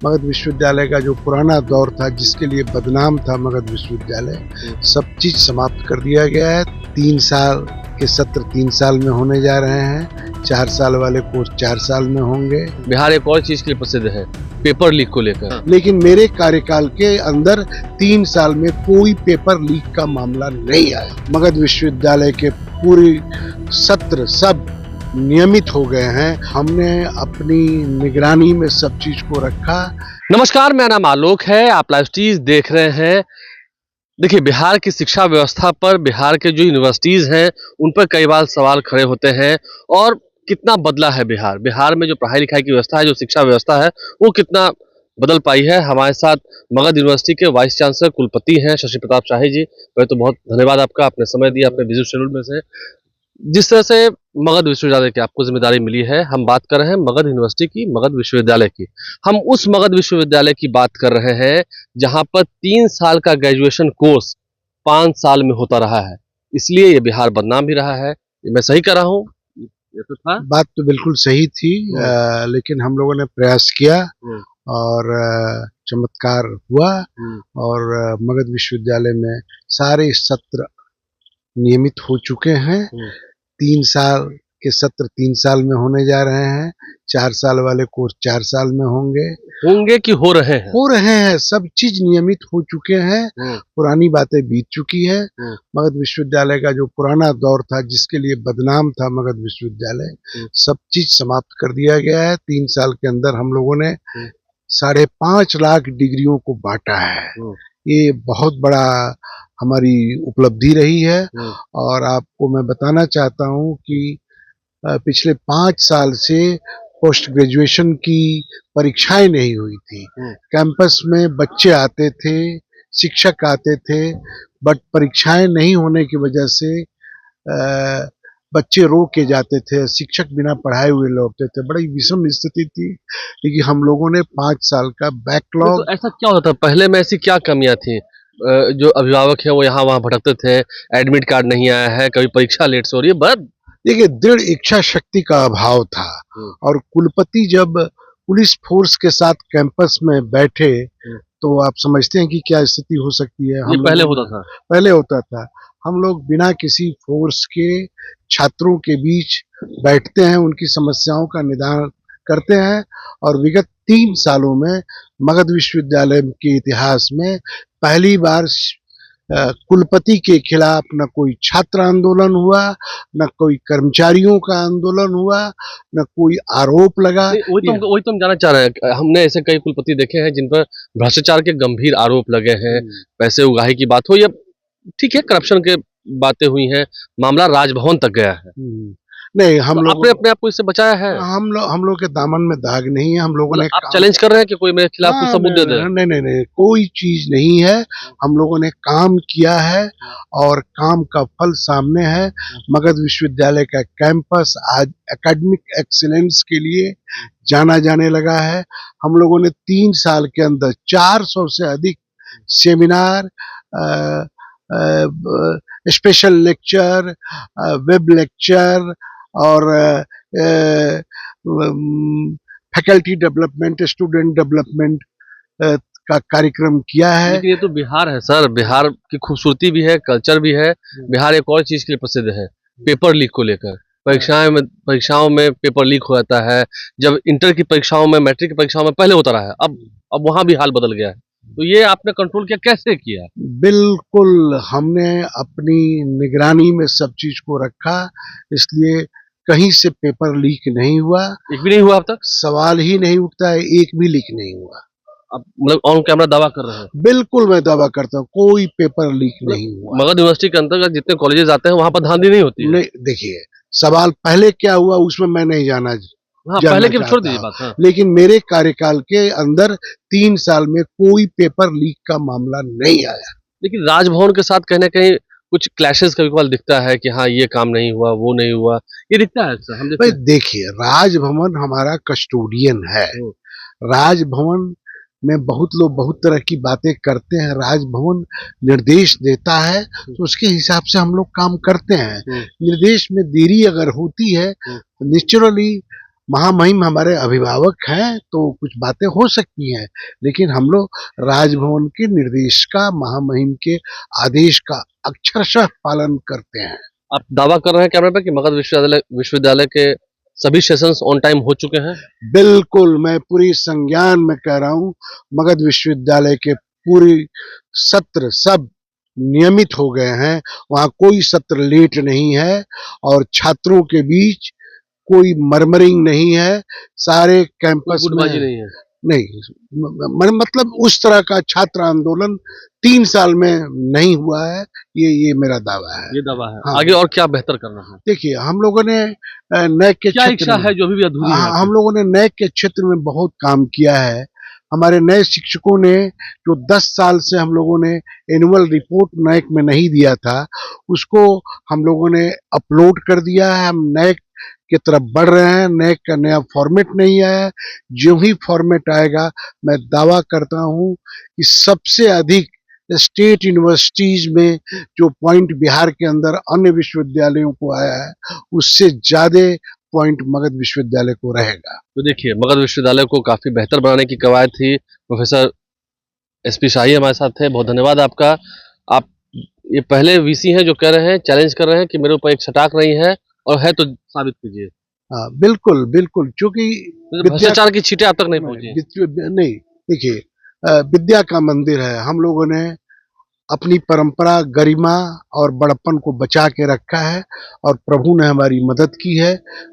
मगध विश्वविद्यालय का जो पुराना दौर था, जिसके लिए बदनाम था मगध विश्वविद्यालय, सब चीज समाप्त कर दिया गया है। 3 साल के सत्र 3 साल में होने जा रहे हैं, 4 साल वाले कोर्स 4 साल में होंगे। बिहार एक और चीज के लिए प्रसिद्ध है, पेपर लीक को लेकर। लेकिन मेरे कार्यकाल के अंदर 3 साल में कोई पेपर लीक का मामला नहीं आया। मगध विश्वविद्यालय के पूरे सत्र सब नियमित हो गए हैं। हमने अपनी निगरानी में सब चीज को रखा। नमस्कार, मेरा नाम आलोक है, आप लाइव स्टीज देख रहे हैं। देखिए, बिहार की शिक्षा व्यवस्था पर, बिहार के जो यूनिवर्सिटीज हैं उन पर कई बार सवाल खड़े होते हैं। और कितना बदला है बिहार में जो पढ़ाई लिखाई की व्यवस्था है, जो शिक्षा व्यवस्था है, वो कितना बदल पाई है। हमारे साथ मगध यूनिवर्सिटी के वाइस चांसलर कुलपति हैं शशि प्रताप शाही जी। पहले तो बहुत धन्यवाद आपका, आपने समय दिया अपने बिजी शेड्यूल में से। जिस तरह से मगध विश्वविद्यालय की आपको जिम्मेदारी मिली है, हम बात कर रहे हैं मगध यूनिवर्सिटी की, मगध विश्वविद्यालय की। हम उस मगध विश्वविद्यालय की बात कर रहे हैं जहां पर 3 साल का ग्रेजुएशन कोर्स 5 साल में होता रहा है। इसलिए ये बिहार बदनाम भी रहा है। ये मैं सही कर रहा हूँ? ये तो था, बात तो बिल्कुल सही थी। लेकिन हम लोगों ने प्रयास किया और चमत्कार हुआ। और मगध विश्वविद्यालय में सारे सत्र नियमित हो चुके हैं। 3 साल के सत्र 3 साल में होने जा रहे हैं, 4 साल वाले कोर्स 4 साल में होंगे कि हो रहे हैं? हो रहे हैं। सब चीज नियमित हो चुके हैं। पुरानी बातें बीत चुकी है। मगध विश्वविद्यालय का जो पुराना दौर था, जिसके लिए बदनाम था मगध विश्वविद्यालय, सब चीज समाप्त कर दिया गया है। 3 साल के अंदर हम लोगों ने 5.5 लाख डिग्रियों को बांटा है। ये बहुत बड़ा हमारी उपलब्धि रही है। और आपको मैं बताना चाहता हूँ कि पिछले 5 साल से पोस्ट ग्रेजुएशन की परीक्षाएं नहीं हुई थी। कैंपस में बच्चे आते थे, शिक्षक आते थे, बट परीक्षाएं नहीं होने की वजह से बच्चे रोक के जाते थे, शिक्षक बिना पढ़ाए हुए लौटते थे। बड़ी विषम स्थिति थी। लेकिन हम लोगों ने 5 साल का बैकलॉग। तो ऐसा क्या होता था पहले में? ऐसी क्या कमियां थी? जो अभिभावक है वो यहाँ वहाँ भटकते थे, एडमिट कार्ड नहीं आया है, कभी परीक्षा लेट से हो रही है, बस। देखिए, दृढ़ इच्छा शक्ति का अभाव था। और कुलपति जब पुलिस फोर्स के साथ कैंपस में बैठे तो आप समझते हैं कि क्या स्थिति हो सकती है। ये पहले होता था। हम लोग बिना किसी फोर्स के छात्रों के बीच बैठते हैं, उनकी समस्याओं का निदान करते हैं। और विगत 3 सालों में मगध विश्वविद्यालय के इतिहास में पहली बार कुलपति के खिलाफ न कोई छात्र आंदोलन हुआ, न कोई कर्मचारियों का आंदोलन हुआ, न कोई आरोप लगा। वही तो हम जानना चाह रहे हैं। हमने ऐसे कई कुलपति देखे हैं जिन पर भ्रष्टाचार के गंभीर आरोप लगे हैं, पैसे उगाही की बात हो या ठीक है करप्शन के बातें हुई हैं, मामला राजभवन तक गया है। नहीं, हम लोग आपने अपने आप को इससे बचाया है? हम लोग के दामन में दाग नहीं है। हम लोगों ने आप चैलेंज कर रहे हैं कि कोई मेरे खिलाफ कुछ सबूत दे दे? नहीं, कोई चीज नहीं है। हम लोगों ने काम किया है और काम का फल सामने है। मगध विश्वविद्यालय का कैंपस आज एकेडमिक एक्सीलेंस के लिए जाना जाने लगा है। हम लोगों ने 3 साल के अंदर 400 से अधिक seminar, special lecture, web lecture और फैकल्टी डेवलपमेंट, स्टूडेंट डेवलपमेंट का कार्यक्रम किया है। लेकिन ये तो बिहार है सर, बिहार की खूबसूरती भी है, कल्चर भी है। बिहार एक और चीज के लिए प्रसिद्ध है, पेपर लीक को लेकर। परीक्षाओं में पेपर लीक हो जाता है। जब इंटर की परीक्षाओं में, मैट्रिक की परीक्षाओं में पहले होता रहा है, अब वहां भी हाल बदल गया है। तो ये आपने कंट्रोल किया, कैसे किया? बिल्कुल, हमने अपनी निगरानी में सब चीज को रखा। इसलिए कहीं से पेपर लीक नहीं हुआ। एक भी नहीं हुआ अब तक? सवाल ही नहीं उठता है, एक भी लीक नहीं हुआ। अब मतलब ऑन कैमरा दावा कर रहे हैं? बिल्कुल, मैं दावा करता हूँ कोई पेपर लीक नहीं हुआ। मगध यूनिवर्सिटी के अंतर्गत जितने कॉलेजेस आते हैं वहां पर धांधली नहीं होती है? नहीं, देखिए, सवाल पहले क्या हुआ उसमें मैं नहीं जाना। पहले की छोड़ दीजिए बात। लेकिन मेरे कार्यकाल के अंदर 3 साल में कोई पेपर लीक का मामला नहीं आया। लेकिन राजभवन के साथ कहीं ना कहीं कुछ क्लैशेस कभी कभार दिखता है कि हाँ ये काम नहीं हुआ, वो नहीं हुआ, ये दिखता है सर। हम देखिए, राजभवन हमारा कस्टोडियन है। राजभवन में बहुत लोग बहुत तरह की बातें करते हैं। राजभवन निर्देश देता है तो उसके हिसाब से हम लोग काम करते हैं। निर्देश में देरी अगर होती है तो नेचुरली महामहिम हमारे अभिभावक हैं तो कुछ बातें हो सकती हैं, लेकिन हम लोग राजभवन के निर्देश का, महामहिम के आदेश का अक्षरशः पालन करते हैं। आप दावा कर रहे हैं कैमरे पे कि मगध विश्वविद्यालय के सभी सेशंस ऑन टाइम हो चुके हैं? बिल्कुल, मैं पूरी संज्ञान में कह रहा हूँ, मगध विश्वविद्यालय के पूरी सत्र सब नियमित हो गए हैं, वहाँ कोई सत्र लेट नहीं है और छात्रों के बीच कोई मर्मरिंग नहीं है, सारे कैंपस में गुटबाजी नहीं है? नहीं, मतलब उस तरह का छात्र आंदोलन 3 साल में नहीं हुआ है, ये मेरा दावा है। ये दावा है। हाँ। आगे और क्या बेहतर करना है? देखिए, हम लोगों ने नैक के क्या क्षेत्र इच्छा में, है जो अभी भी अधूरी है? हम लोगों ने नैक के क्षेत्र में बहुत काम किया है। हमारे नए शिक्षकों ने जो 10 साल से हम लोगों ने एनुअल रिपोर्ट नैक में नहीं दिया था, उसको हम लोगों ने अपलोड कर दिया है। हम नैक की तरफ बढ़ रहे हैं। नैक का नया फॉर्मेट नहीं आया है, जो ही फॉर्मेट आएगा मैं दावा करता हूं कि सबसे अधिक स्टेट यूनिवर्सिटीज में जो पॉइंट बिहार के अंदर अन्य विश्वविद्यालयों को आया है, उससे ज्यादा पॉइंट मगध विश्वविद्यालय को रहेगा। तो देखिए, मगध विश्वविद्यालय को काफी बेहतर बनाने की कवायद थी। प्रोफेसर एसपी शाही हमारे साथ थे, बहुत धन्यवाद आपका। आप ये पहले वीसी हैं जो कह रहे हैं, चैलेंज कर रहे हैं कि मेरे ऊपर एक छटाक नहीं है, और है तो साबित कीजिए। हाँ, बिल्कुल बिल्कुल, क्योंकि भ्रष्टाचार की छींटें आप तक नहीं पहुंची। नहीं, देखिए, विद्या का मंदिर है। हम लोगों ने अपनी परंपरा, गरिमा और बड़प्पन को बचा के रखा है और प्रभु ने हमारी मदद की है।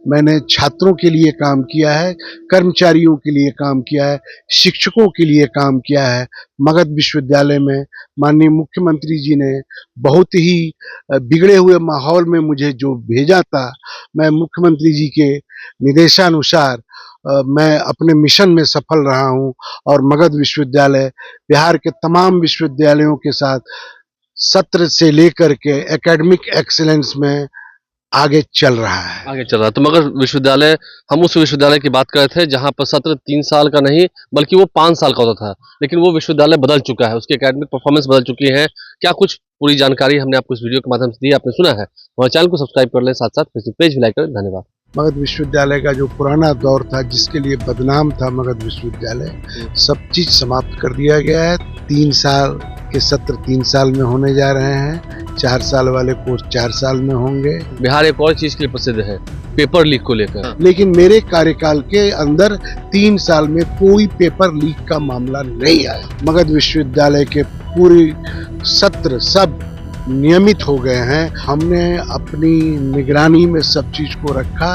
मैंने छात्रों के लिए काम किया है, कर्मचारियों के लिए काम किया है, शिक्षकों के लिए काम किया है। मगध विश्वविद्यालय में माननीय मुख्यमंत्री जी ने बहुत ही बिगड़े हुए माहौल में मुझे जो भेजा था, मैं मुख्यमंत्री जी के निर्देशानुसार मैं अपने मिशन में सफल रहा हूं और मगध विश्वविद्यालय बिहार के तमाम विश्वविद्यालयों के साथ सत्र से लेकर के एकेडमिक एक्सीलेंस में आगे चल रहा है। आगे चल रहा है। तो मगध विश्वविद्यालय, हम उस विश्वविद्यालय की बात कर रहे थे जहां पर सत्र 3 साल का नहीं बल्कि वो 5 साल का होता था, लेकिन वो विश्वविद्यालय बदल चुका है, उसकी एकेडमिक परफॉर्मेंस बदल चुकी है। क्या कुछ पूरी जानकारी हमने आपको इस वीडियो के माध्यम से दी, आपने सुना है। हमारे चैनल को सब्सक्राइब कर लें, साथ साथ फेसबुक पेज भी लाइक करें। धन्यवाद। मगध विश्वविद्यालय का जो पुराना दौर था, जिसके लिए बदनाम था मगध विश्वविद्यालय, सब चीज समाप्त कर दिया गया है। 3 साल के सत्र 3 साल में होने जा रहे हैं, 4 साल वाले कोर्स 4 साल में होंगे। बिहार एक और चीज के लिए प्रसिद्ध है, पेपर लीक को लेकर। लेकिन मेरे कार्यकाल के अंदर 3 साल में कोई पेपर लीक का मामला नहीं आया। मगध विश्वविद्यालय के पूरी सत्र सब नियमित हो गए हैं। हमने अपनी निगरानी में सब चीज को रखा।